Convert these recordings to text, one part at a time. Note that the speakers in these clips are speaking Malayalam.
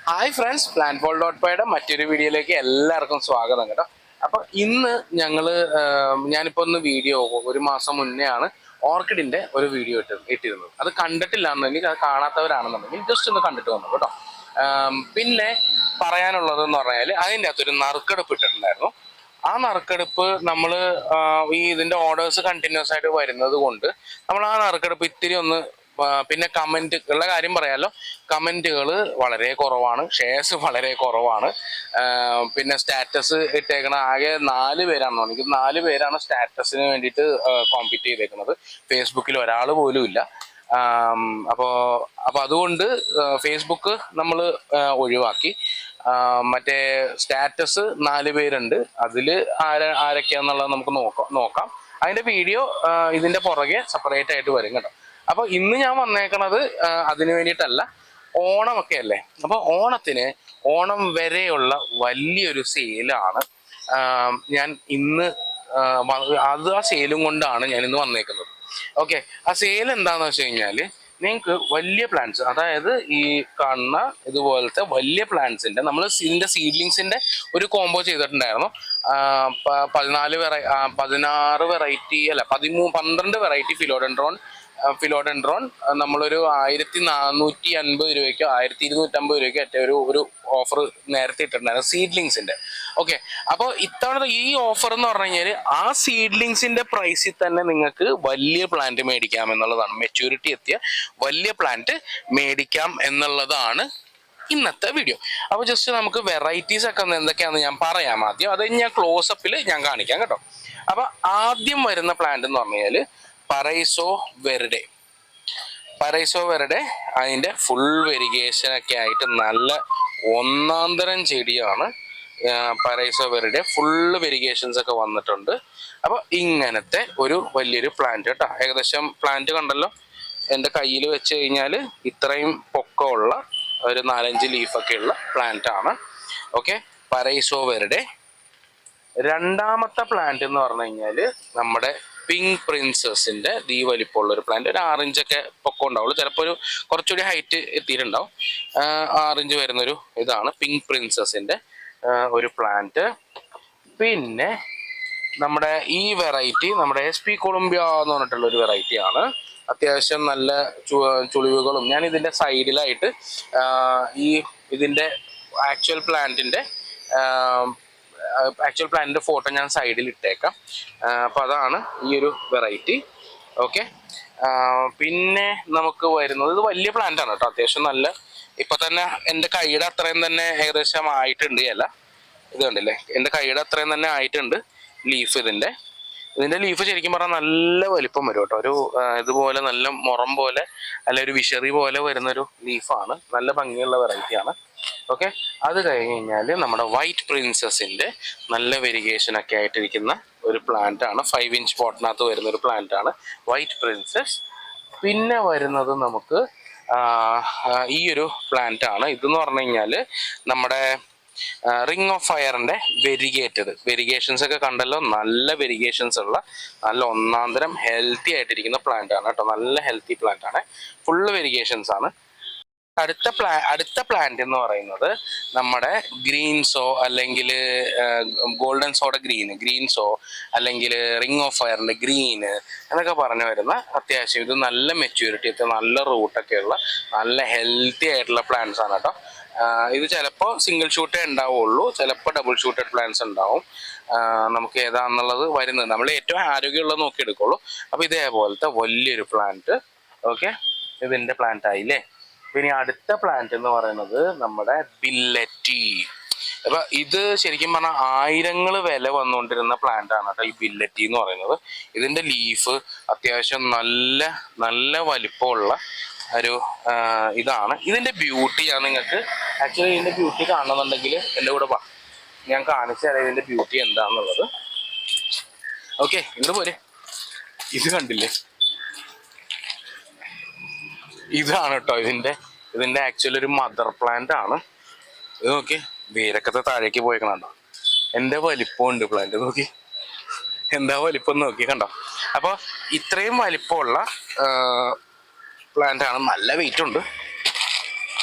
ഹായ് ഫ്രണ്ട്സ്, plantworld.pyയുടെ മറ്റൊരു വീഡിയോയിലേക്ക് എല്ലാവർക്കും സ്വാഗതം കേട്ടോ. അപ്പോൾ ഇന്ന് ഞാനിപ്പോൾ ഒന്ന് വീഡിയോ ഒരു മാസം മുന്നേ ആണ് ഓർക്കിഡിൻ്റെ ഒരു വീഡിയോ ഇട്ടിരുന്നത്. അത് കണ്ടിട്ടില്ല എന്നുണ്ടെങ്കിൽ, അത് കാണാത്തവരാണെന്നുണ്ടെങ്കിൽ ജസ്റ്റ് ഒന്ന് കണ്ടിട്ട് വന്നു കേട്ടോ. പിന്നെ പറയാനുള്ളതെന്ന് പറഞ്ഞാൽ അതിൻ്റെ അകത്തൊരു നറുക്കെടുപ്പ് ഇട്ടിട്ടുണ്ടായിരുന്നു. ആ നറുക്കെടുപ്പ് നമ്മൾ ഇതിൻ്റെ ഓർഡേഴ്സ് കണ്ടിന്യൂസ് ആയിട്ട് വരുന്നത് കൊണ്ട് നമ്മൾ ആ നറുക്കെടുപ്പ് ഇത്തിരി ഒന്ന്, പിന്നെ കമൻറ്റുകളുടെ കാര്യം പറയാമല്ലോ, കമൻറ്റുകൾ വളരെ കുറവാണ്, ഷെയർസ് വളരെ കുറവാണ്. പിന്നെ സ്റ്റാറ്റസ് ഇട്ടേക്കണ ആകെ 4 പേരാണെന്നോ, എനിക്ക് 4 പേരാണ് സ്റ്റാറ്റസിന് വേണ്ടിയിട്ട് കോമ്പീറ്റ് ചെയ്തേക്കുന്നത്. ഫേസ്ബുക്കിൽ ഒരാൾ പോലും ഇല്ല. അപ്പോൾ അതുകൊണ്ട് ഫേസ്ബുക്ക് നമ്മൾ ഒഴിവാക്കി. മറ്റേ സ്റ്റാറ്റസ് 4 പേരുണ്ട്. അതിൽ ആരൊക്കെയാണെന്നുള്ളത് നമുക്ക് നോക്കാം. അതിൻ്റെ വീഡിയോ ഇതിൻ്റെ പുറകെ സെപ്പറേറ്റ് ആയിട്ട് വരും കേട്ടോ. അപ്പോൾ ഇന്ന് ഞാൻ വന്നേക്കണത് അതിന് വേണ്ടിയിട്ടല്ല, ഓണമൊക്കെ അല്ലേ. അപ്പോൾ ഓണം വരെയുള്ള വലിയൊരു സെയിലാണ് ഞാൻ ഇന്ന് ആ സെയിലും കൊണ്ടാണ് ഞാൻ ഇന്ന് വന്നേക്കുന്നത്. ഓക്കെ, ആ സെയിൽ എന്താണെന്ന് വെച്ച് കഴിഞ്ഞാൽ, നിങ്ങൾക്ക് വലിയ പ്ലാന്റ്സ്, അതായത് ഈ കാണുന്ന ഇതുപോലത്തെ വലിയ പ്ലാന്റ്സിൻ്റെ നമ്മൾ ഇതിൻ്റെ സീഡ്ലിങ്സിൻ്റെ ഒരു കോംബോ ചെയ്തിട്ടുണ്ടായിരുന്നു. 16 വെറൈറ്റി അല്ല 12 വെറൈറ്റി ഫിലോഡെൻഡ്രോൺ നമ്മളൊരു 1450 രൂപയ്ക്കോ 1250 രൂപയ്ക്കോ ഒറ്റ ഒരു ഓഫർ നേരത്തെ ഇട്ടിട്ടുണ്ടായിരുന്നു സീഡ്ലിങ്സിന്റെ. ഓക്കെ, അപ്പോൾ ഇത്തവണ ഈ ഓഫർ എന്ന് പറഞ്ഞു കഴിഞ്ഞാൽ ആ സീഡ്ലിങ്സിന്റെ പ്രൈസിൽ തന്നെ നിങ്ങൾക്ക് വലിയ പ്ലാന്റ് മേടിക്കാം എന്നുള്ളതാണ്. മെച്യൂരിറ്റി എത്തിയ വലിയ പ്ലാന്റ് മേടിക്കാം എന്നുള്ളതാണ് ഇന്നത്തെ വീഡിയോ. അപ്പോൾ ജസ്റ്റ് നമുക്ക് വെറൈറ്റീസ് ഒക്കെ എന്തൊക്കെയാണെന്ന് ഞാൻ പറയാം ആദ്യം. അത് ഞാൻ ക്ലോസപ്പിൽ ഞാൻ കാണിക്കാം കേട്ടോ. അപ്പോൾ ആദ്യം വരുന്ന പ്ലാന്റ് എന്ന് പറഞ്ഞു കഴിഞ്ഞാൽ പറൈസോ വെരഡെ. അതിൻ്റെ ഫുൾ വെരിഗേഷൻ ഒക്കെ ആയിട്ട് നല്ല ഒന്നാന്തരം ചെടിയാണ് പറൈസോ വെരഡെ. ഫുള്ള് വെരിഗേഷൻസ് ഒക്കെ വന്നിട്ടുണ്ട്. അപ്പോൾ ഇങ്ങനത്തെ ഒരു വലിയൊരു പ്ലാന്റ് കേട്ടോ. ഏകദേശം പ്ലാന്റ് കണ്ടല്ലോ, എൻ്റെ കയ്യിൽ വെച്ച് കഴിഞ്ഞാൽ ഇത്രയും പൊക്കമുള്ള ഒരു 4-5 ലീഫൊക്കെ ഉള്ള പ്ലാന്റ് ആണ്. ഓക്കെ, പറൈസോ വെരഡെ. രണ്ടാമത്തെ പ്ലാന്റ് എന്ന് പറഞ്ഞു കഴിഞ്ഞാൽ നമ്മുടെ പിങ്ക് പ്രിൻസസിന്റെ വലിപ്പമുള്ള ഒരു പ്ലാന്റ്. ഒരു 6 ഇഞ്ചൊക്കെ പൊക്കം ഉണ്ടാവുള്ളൂ, ചിലപ്പോൾ കുറച്ചുകൂടി ഹൈറ്റ് എത്തിയിട്ടുണ്ടാവും. 6 ഇഞ്ച് വരുന്നൊരു ഇതാണ് പിങ്ക് പ്രിൻസസിന്റെ ഒരു പ്ലാന്റ്. പിന്നെ നമ്മുടെ ഈ വെറൈറ്റി നമ്മുടെ SP കൊളംബിയ എന്ന് പറഞ്ഞിട്ടുള്ള ഒരു വെറൈറ്റി ആണ്. അത്യാവശ്യം നല്ല ചുളിവുകളും. ഞാൻ ഇതിന്റെ സൈഡിലായിട്ട് ഇതിന്റെ ആക്ച്വൽ പ്ലാന്റിന്റെ ഫോട്ടോ ഞാൻ സൈഡിൽ ഇട്ടേക്കാം. അപ്പോൾ അതാണ് ഈ ഒരു വെറൈറ്റി. ഓക്കെ, പിന്നെ നമുക്ക് വരുന്നത്, ഇത് വലിയ പ്ലാന്റ് ആണ് കേട്ടോ. അത്യാവശ്യം നല്ല, ഇപ്പൊ തന്നെ എൻ്റെ കൈയുടെ അത്രയും തന്നെ ഏകദേശം ആയിട്ടുണ്ട്. അല്ല, ഇത് കണ്ടില്ലേ, എൻ്റെ കൈയുടെ അത്രയും തന്നെ ആയിട്ടുണ്ട് ലീഫ്. ഇതിന്റെ ലീഫ് ശരിക്കും പറഞ്ഞാൽ നല്ല വലിപ്പം വരും കേട്ടോ. ഒരു ഇതുപോലെ നല്ല മുറം പോലെ അല്ല ഒരു വിഷറി പോലെ വരുന്നൊരു ലീഫാണ്. നല്ല ഭംഗിയുള്ള വെറൈറ്റിയാണ്. ഓക്കെ, അത് കഴിഞ്ഞ് കഴിഞ്ഞാൽ നമ്മുടെ വൈറ്റ് പ്രിൻസസിന്റെ നല്ല വെരിഗേഷൻ ഒക്കെ ആയിട്ടിരിക്കുന്ന ഒരു പ്ലാന്റ് ആണ്. 5 ഇഞ്ച് പോട്ടിനകത്ത് വരുന്ന ഒരു പ്ലാന്റ് ആണ് വൈറ്റ് പ്രിൻസസ്. പിന്നെ വരുന്നത് നമുക്ക് ഈ ഒരു പ്ലാന്റ് ആണ്. ഇതെന്ന് പറഞ്ഞു കഴിഞ്ഞാൽ നമ്മുടെ റിംഗ് ഓഫ് ഫയറിന്റെ വെരിഗേഷൻസ് ഒക്കെ കണ്ടല്ലോ. നല്ല വെരിഗേഷൻസ് ഉള്ള നല്ല ഒന്നാന്തരം ഹെൽത്തി ആയിട്ടിരിക്കുന്ന പ്ലാന്റ് ആണ് കേട്ടോ. നല്ല ഹെൽത്തി പ്ലാന്റ് ആണ്, ഫുള്ള് വെരിഗേഷൻസ് ആണ്. അടുത്ത പ്ലാന്റ് എന്ന് പറയുന്നത് നമ്മുടെ ഗ്രീൻസോ അല്ലെങ്കിൽ ഗോൾഡൻ സോഡ ഗ്രീൻസോ അല്ലെങ്കിൽ റിംഗ് ഓഫ് ഫയറിന്റെ ഗ്രീന് എന്നൊക്കെ പറഞ്ഞു വരുന്ന, അത്യാവശ്യം ഇത് നല്ല മെച്യൂരിറ്റി എത്തിയ നല്ല റൂട്ടൊക്കെ ഉള്ള നല്ല ഹെൽത്തി ആയിട്ടുള്ള പ്ലാന്റ്സ് ആണ് കേട്ടോ. ഇത് ചിലപ്പോൾ സിംഗിൾ ഷൂട്ടേ ഉണ്ടാവുള്ളൂ, ചിലപ്പോൾ ഡബിൾ ഷൂട്ടഡ് പ്ലാന്റ്സ് ഉണ്ടാവും. നമുക്ക് ഏതാണെന്നുള്ളത് വരുന്നത് നമ്മൾ ഏറ്റവും ആരോഗ്യമുള്ളത് നോക്കി എടുക്കുള്ളൂ. അപ്പോൾ ഇതേപോലത്തെ വലിയൊരു പ്ലാന്റ്. ഓക്കെ, ഇതിൻ്റെ പ്ലാന്റ് ആയില്ലേ. പിന്നെ അടുത്ത പ്ലാന്റ് എന്ന് പറയുന്നത് നമ്മുടെ ബില്ലറ്റി. അപ്പൊ ഇത് ശരിക്കും പറഞ്ഞാൽ 1000 വില വന്നുകൊണ്ടിരുന്ന പ്ലാന്റ് ആണ് കേട്ടോ ഈ ബില്ലറ്റി എന്ന് പറയുന്നത്. ഇതിന്റെ ലീഫ് അത്യാവശ്യം നല്ല നല്ല വലിപ്പമുള്ള ഒരു ഇതാണ്. ഇതിന്റെ ബ്യൂട്ടി ഞാൻ നിങ്ങൾക്ക് ആക്ച്വലി ഇതിന്റെ ബ്യൂട്ടി കാണണമെന്നുണ്ടെങ്കിൽ എൻ്റെ കൂടെ ഞാൻ കാണിച്ചു തരാം ഇതിന്റെ ബ്യൂട്ടി എന്താണെന്നുള്ളത്. ഓക്കെ, ഇങ്ങോട്ട് പോരെ. ഇത് കണ്ടില്ലേ, ഇതാണ് കേട്ടോ ഇതിന്റെ ആക്ച്വലി ഒരു മദർ പ്ലാന്റ് ആണ്. ഇത് നോക്കി, വേരക്കത്തെ താഴേക്ക് പോയേക്കണോ. എൻ്റെ വലിപ്പമുണ്ട് പ്ലാന്റ്, നോക്കി എന്താ വലിപ്പം നോക്കി കണ്ടോ. അപ്പോൾ ഇത്രയും വലിപ്പമുള്ള പ്ലാന്റ് ആണ്, നല്ല വെയിറ്റ് ഉണ്ട്.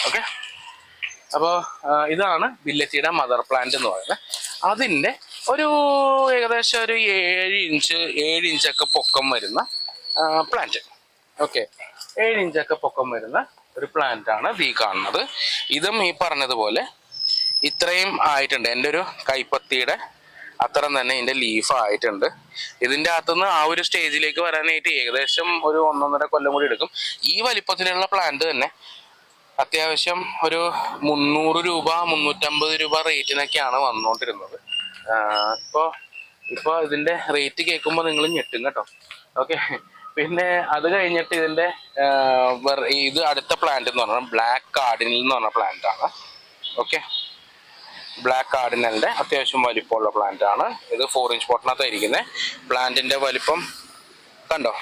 ഓക്കെ, അപ്പോൾ ഇതാണ് ബില്ലറ്റിയുടെ മദർ പ്ലാന്റ് എന്ന് പറയുന്നത്. അതിൻ്റെ ഒരു ഏകദേശം ഒരു 7 ഇഞ്ചൊക്കെ പൊക്കം വരുന്ന പ്ലാന്റ്. ഓക്കെ, 7 ഇഞ്ചൊക്കെ പൊക്കം വരുന്ന ഒരു പ്ലാന്റ് ആണ് ഈ കാണുന്നത്. ഇതും ഈ പറഞ്ഞതുപോലെ ഇത്രയും ആയിട്ടുണ്ട്. എൻ്റെ ഒരു കൈപ്പത്തിയുടെ അത്രയും തന്നെ ഇതിൻ്റെ ലീഫ് ആയിട്ടുണ്ട്. ഇതിൻ്റെ അകത്തുനിന്ന് ആ ഒരു സ്റ്റേജിലേക്ക് വരാനായിട്ട് ഏകദേശം ഒരു 1.5 കൊല്ലം കൂടി എടുക്കും. ഈ വലിപ്പത്തിലുള്ള പ്ലാന്റ് തന്നെ അത്യാവശ്യം ഒരു 300 രൂപ 350 രൂപ റേറ്റിനൊക്കെയാണ് വന്നുകൊണ്ടിരുന്നത്. ഇപ്പോൾ ഇതിൻ്റെ റേറ്റ് കേൾക്കുമ്പോൾ നിങ്ങൾ ഞെട്ടും കേട്ടോ. ഓക്കെ, പിന്നെ അത് കഴിഞ്ഞിട്ട് ഇതിൻ്റെ ഇത് അടുത്ത പ്ലാന്റ് എന്ന് പറഞ്ഞാൽ ബ്ലാക്ക് കാർഡിനൽ എന്ന് പറഞ്ഞ പ്ലാന്റ് ആണ്. ഓക്കെ, ബ്ലാക്ക് കാർഡിനലിൻ്റെ അത്യാവശ്യം വലിപ്പമുള്ള പ്ലാന്റ് ആണ് ഇത്. 4 ഇഞ്ച് പോട്ടിനകത്തായിരിക്കുന്നത്. പ്ലാന്റിൻ്റെ വലിപ്പം കണ്ടോ,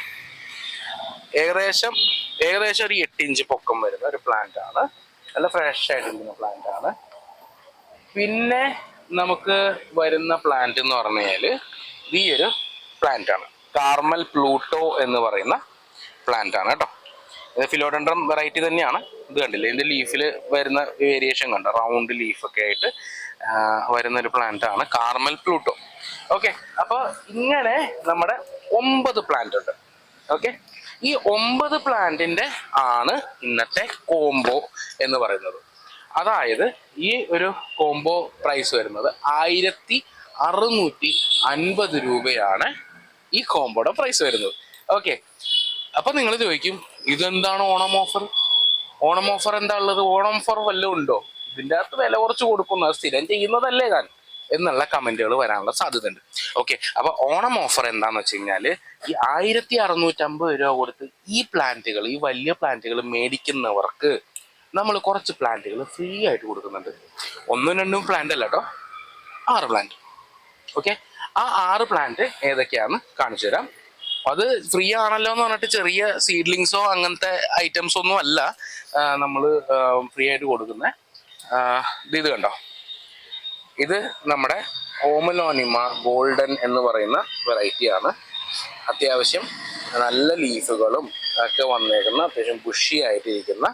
ഏകദേശം ഒരു 8 ഇഞ്ച് പൊക്കം വരുന്ന ഒരു പ്ലാന്റ് ആണ്. നല്ല ഫ്രഷ് ആയിട്ടിരിക്കുന്ന പ്ലാന്റ് ആണ്. പിന്നെ നമുക്ക് വരുന്ന പ്ലാന്റ് എന്ന് പറഞ്ഞു കഴിഞ്ഞാൽ ഈ ഒരു പ്ലാന്റ് ആണ്, കാർമൽ പ്ലൂട്ടോ എന്ന് പറയുന്ന പ്ലാന്റ് ആണ് കേട്ടോ. ഇത് ഫിലോഡെൻഡ്രം വെറൈറ്റി തന്നെയാണ്. ഇത് കണ്ടില്ലേ, ഇതിൻ്റെ ലീഫിൽ വരുന്ന വേരിയേഷൻ കണ്ടോ, റൗണ്ട് ലീഫൊക്കെ ആയിട്ട് വരുന്നൊരു പ്ലാന്റ് ആണ് കാർമൽ പ്ലൂട്ടോ. ഓക്കെ, അപ്പോൾ ഇങ്ങനെ നമ്മുടെ 9 പ്ലാന്റ് ഉണ്ട്. ഓക്കെ, ഈ 9 പ്ലാന്റിൻ്റെ ആണ് ഇന്നത്തെ കോംബോ എന്ന് പറയുന്നത്. അതായത് ഈ ഒരു കോംബോ പ്രൈസ് വരുന്നത് 1650 രൂപയാണ് ഈ കോംബോയുടെ പ്രൈസ് വരുന്നത്. ഓക്കെ, അപ്പം നിങ്ങൾ ചോദിക്കും ഇതെന്താണ് ഓണം ഓഫർ? ഓണം ഓഫർ എന്താ ഉള്ളത്? ഓണം ഓഫർ വല്ലതും ഉണ്ടോ? ഇതിൻ്റെ അകത്ത് വില കുറച്ച് കൊടുക്കുന്നത് സ്ഥിരം ചെയ്യുന്നതല്ലേ താൻ എന്നുള്ള കമൻറ്റുകൾ വരാനുള്ള സാധ്യത ഉണ്ട്. ഓക്കെ, അപ്പോൾ ഓണം ഓഫർ എന്താണെന്ന് വെച്ച് കഴിഞ്ഞാൽ ഈ 1650 രൂപ കൊടുത്ത് ഈ പ്ലാന്റുകൾ, ഈ വലിയ പ്ലാന്റുകൾ മേടിക്കുന്നവർക്ക് നമ്മൾ കുറച്ച് പ്ലാന്റുകൾ ഫ്രീ ആയിട്ട് കൊടുക്കുന്നുണ്ട്. 1ഉം 2ഉം പ്ലാന്റ് അല്ല കേട്ടോ, 6 പ്ലാന്റ്. ഓക്കെ, ആ 6 പ്ലാന്റ് ഏതൊക്കെയാണെന്ന് കാണിച്ചു തരാം. അത് ഫ്രീ ആണല്ലോ എന്ന് പറഞ്ഞിട്ട് ചെറിയ സീഡ്ലിങ്സോ അങ്ങനത്തെ ഐറ്റംസ് ഒന്നും അല്ല നമ്മൾ ഫ്രീ ആയിട്ട് കൊടുക്കുന്നത്. ഇത് കണ്ടോ, ഇത് നമ്മുടെ ഓമലോനിമ ഗോൾഡൻ എന്ന് പറയുന്ന വെറൈറ്റിയാണ്. അത്യാവശ്യം നല്ല ലീഫുകളും ഒക്കെ വന്നേക്കുന്ന, അത്യാവശ്യം ബുഷി ആയിട്ടിരിക്കുന്ന,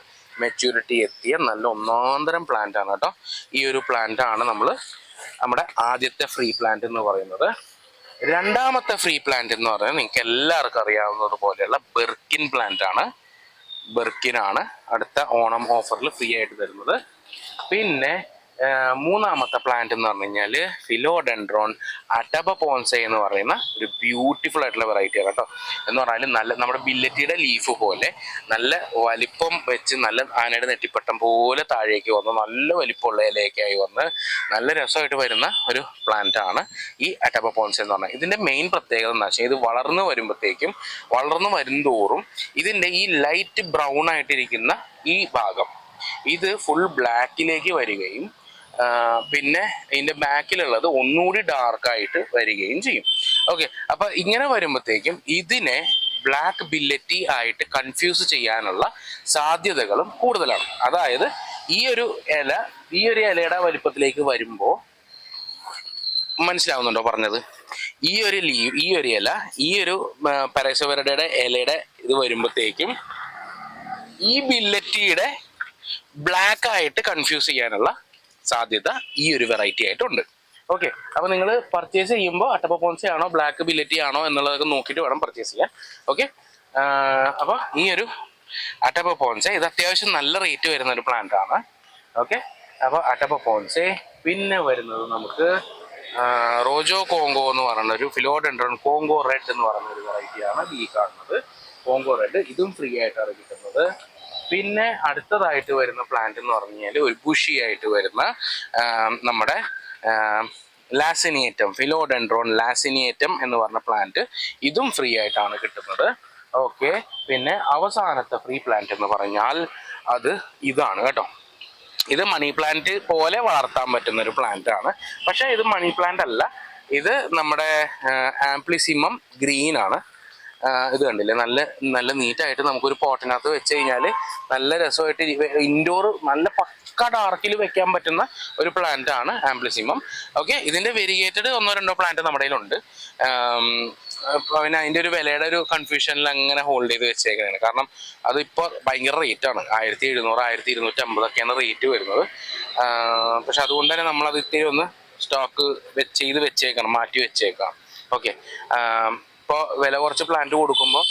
മെച്യൂരിറ്റി എത്തിയ നല്ല ഒന്നാന്തരം പ്ലാന്റ് ആണ് കേട്ടോ. ഈ ഒരു പ്ലാന്റ് ആണ് നമ്മുടെ ആദ്യത്തെ ഫ്രീ പ്ലാന്റ് എന്ന് പറയുന്നത്. രണ്ടാമത്തെ ഫ്രീ പ്ലാന്റ് എന്ന് പറയുന്നത് നിങ്ങൾക്ക് എല്ലാവർക്കും അറിയാവുന്നത് പോലെയുള്ള ബെർക്കിൻ പ്ലാന്റ് ആണ്. ബെർക്കിനാണ് അടുത്ത ഓണം ഓഫറിൽ ഫ്രീ ആയിട്ട് തരുന്നത്. പിന്നെ മൂന്നാമത്തെ പ്ലാന്റ് എന്ന് പറഞ്ഞു കഴിഞ്ഞാൽ ഫിലോഡെൻഡ്രോൺ അടബ പോൺസെ എന്ന് പറയുന്ന ഒരു ബ്യൂട്ടിഫുൾ ആയിട്ടുള്ള വെറൈറ്റിയാണ് കേട്ടോ. എന്ന് പറഞ്ഞാൽ നല്ല നമ്മുടെ ബില്ലറ്റിയുടെ ലീഫ് പോലെ നല്ല വലിപ്പം വെച്ച്, നല്ല ആനയുടെ നെറ്റിപ്പട്ടം പോലെ താഴേക്ക് വന്ന് നല്ല വലിപ്പമുള്ള ഇലയൊക്കെയായി വന്ന് നല്ല രസമായിട്ട് വരുന്ന ഒരു പ്ലാന്റ് ആണ് ഈ അടബ പോൺസെ എന്ന് പറഞ്ഞാൽ. ഇതിൻ്റെ മെയിൻ പ്രത്യേകത എന്ന് വെച്ചാൽ ഇത് വളർന്നു വരുന്തോറും ഇതിൻ്റെ ഈ ലൈറ്റ് ബ്രൗൺ ആയിട്ടിരിക്കുന്ന ഈ ഭാഗം ഇത് ഫുൾ ബ്ലാക്കിലേക്ക് വരികയും പിന്നെ ഇതിൻ്റെ ബാക്കിലുള്ളത് ഒന്നുകൂടി ഡാർക്കായിട്ട് വരികയും ചെയ്യും. ഓക്കെ, അപ്പം ഇങ്ങനെ വരുമ്പോഴത്തേക്കും ഇതിനെ ബ്ലാക്ക് ബില്ലറ്റി ആയിട്ട് കൺഫ്യൂസ് ചെയ്യാനുള്ള സാധ്യതകളും കൂടുതലാണ്. അതായത് ഈ ഒരു ഇലയുടെ വലിപ്പത്തിലേക്ക് വരുമ്പോൾ മനസ്സിലാവുന്നുണ്ടോ പറഞ്ഞത്? ഈ ഒരു ഇല ഈ ഒരു പരേസോവരയുടെ ഇലയുടെ ഇത് വരുമ്പോഴത്തേക്കും ഈ ബില്ലറ്റിയുടെ ബ്ലാക്ക് ആയിട്ട് കൺഫ്യൂസ് ചെയ്യാനുള്ള സാധ്യത ഈ ഒരു വെറൈറ്റി ആയിട്ടുണ്ട്. ഓക്കെ, അപ്പോൾ നിങ്ങൾ പർച്ചേസ് ചെയ്യുമ്പോൾ അടബ പോൺസെ ആണോ ബ്ലാക്ക് ബില്ലറ്റി ആണോ എന്നുള്ളതൊക്കെ നോക്കിയിട്ട് വേണം പർച്ചേസ് ചെയ്യാൻ. ഓക്കെ, അപ്പോൾ ഈ ഒരു അടബ പോൺസെ ഇത് അത്യാവശ്യം നല്ല റേറ്റ് വരുന്ന ഒരു പ്ലാന്റ് ആണ്. ഓക്കെ, അപ്പോൾ അടബ പോൺസെ. പിന്നെ വരുന്നത് നമുക്ക് റോജോ കോങ്കോ എന്ന് പറയുന്ന ഒരു ഫിലോഡെൻഡ്രോൺ കോങ്കോ റെഡ് എന്ന് പറയുന്ന ഒരു വെറൈറ്റിയാണ് ഈ കാണുന്നത്. കോങ്കോ റെഡ് ഇതും ഫ്രീ ആയിട്ടാണ് കിട്ടുന്നത്. പിന്നെ അടുത്തതായിട്ട് വരുന്ന പ്ലാന്റ് എന്ന് പറഞ്ഞു കഴിഞ്ഞാൽ ഒരു ബുഷി ആയിട്ട് വരുന്ന നമ്മുടെ ലാസിനിയേറ്റം, ഫിലോഡെൻഡ്രോൺ ലാസിനിയേറ്റം എന്ന് പറഞ്ഞ പ്ലാന്റ് ഇതും ഫ്രീ ആയിട്ടാണ് കിട്ടുന്നത്. ഓക്കെ, പിന്നെ അവസാനത്തെ ഫ്രീ പ്ലാന്റ് എന്ന് പറഞ്ഞാൽ അത് ഇതാണ് കേട്ടോ. ഇത് മണി പ്ലാന്റ് പോലെ വളർത്താൻ പറ്റുന്ന ഒരു പ്ലാന്റ് ആണ്. പക്ഷേ ഇത് മണി പ്ലാന്റ് അല്ല, ഇത് നമ്മുടെ ആംപ്ലിസിമം ഗ്രീൻ ആണ്. ഇത് കണ്ടില്ലേ, നല്ല നീറ്റായിട്ട് നമുക്കൊരു പോട്ടിനകത്ത് വെച്ച് കഴിഞ്ഞാൽ നല്ല രസമായിട്ട് ഇൻഡോർ നല്ല പക്ക ഡാർക്കിൽ വെക്കാൻ പറ്റുന്ന ഒരു പ്ലാന്റ് ആണ് ആംപ്ലിസിമം. ഓക്കെ, ഇതിൻ്റെ വെരിഗേറ്റഡ് 1-2 പ്ലാന്റ് നമ്മുടെ കയ്യിലുണ്ട്. പിന്നെ അതിൻ്റെ ഒരു വിലയുടെ ഒരു കൺഫ്യൂഷനിൽ അങ്ങനെ ഹോൾഡ് ചെയ്ത് വെച്ചേക്കുന്നതാണ്. കാരണം അതിപ്പോൾ ഭയങ്കര റേറ്റാണ്, 1700 1250 റേറ്റ് വരുന്നത്. പക്ഷെ അതുകൊണ്ട് തന്നെ നമ്മളത് ഇത്തിരി ഒന്ന് സ്റ്റോക്ക് ചെയ്ത് വെച്ചേക്കണം, മാറ്റി വെച്ചേക്കാം. ഓക്കെ, ഇപ്പോൾ വില കുറച്ച് പ്ലാന്റ് കൊടുക്കുമ്പോൾ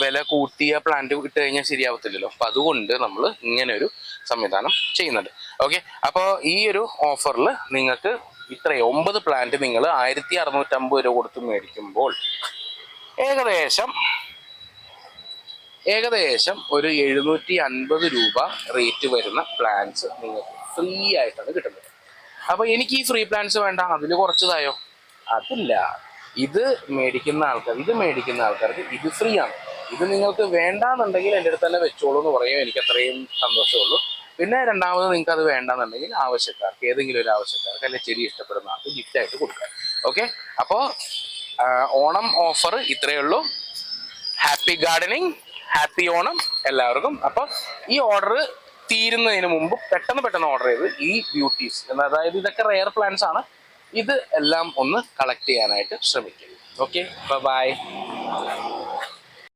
വില കൂട്ടിയ പ്ലാന്റ് ഇട്ട് കഴിഞ്ഞാൽ ശരിയാവത്തില്ലല്ലോ. അപ്പം അതുകൊണ്ട് നമ്മൾ ഇങ്ങനെ ഒരു സംവിധാനം ചെയ്യുന്നുണ്ട്. ഓക്കെ, അപ്പോൾ ഈ ഒരു ഓഫറിൽ നിങ്ങൾക്ക് ഇത്രയും 9 പ്ലാന്റ് നിങ്ങൾ 1650 രൂപ കൊടുത്ത് മേടിക്കുമ്പോൾ ഏകദേശം ഒരു 750 രൂപ റേറ്റ് വരുന്ന പ്ലാന്റ്സ് നിങ്ങൾക്ക് ഫ്രീ ആയിട്ടാണ് കിട്ടുന്നത്. അപ്പോൾ എനിക്ക് ഈ ഫ്രീ പ്ലാന്റ്സ് വേണ്ട, അതിൽ കുറച്ചതായോ? അതില്ല. ഇത് മേടിക്കുന്ന ആൾക്കാർക്ക് ഇത് ഫ്രീ ആണ്. ഇത് നിങ്ങൾക്ക് വേണ്ടാന്നുണ്ടെങ്കിൽ എൻ്റെ അടുത്ത് തന്നെ വെച്ചോളൂ എന്ന് പറയും. എനിക്ക് അത്രയും സന്തോഷമുള്ളൂ. പിന്നെ രണ്ടാമത് നിങ്ങൾക്ക് അത് വേണ്ടാന്നുണ്ടെങ്കിൽ ആവശ്യക്കാർക്ക്, ഏതെങ്കിലും ഒരു ആവശ്യക്കാർക്ക് അല്ലെങ്കിൽ ചെടി ഇഷ്ടപ്പെടുന്ന ആൾക്ക് ഗിഫ്റ്റായിട്ട് കൊടുക്കാം. ഓക്കെ, അപ്പോൾ ഓണം ഓഫർ ഇത്രയേ ഉള്ളൂ. ഹാപ്പി ഗാർഡനിങ്, ഹാപ്പി ഓണം എല്ലാവർക്കും. അപ്പോൾ ഈ ഓർഡർ തീരുന്നതിന് മുമ്പ് പെട്ടെന്ന് ഓർഡർ ചെയ്ത് ഈ ബ്യൂട്ടീസ്, അതായത് ഇതൊക്കെ റെയർ പ്ലാന്റ്സ് ആണ്, ഇത് എല്ലാം ഒന്ന് കളക്ട് ചെയ്യാനായിട്ട് ശ്രമിക്കുക. Okay, by.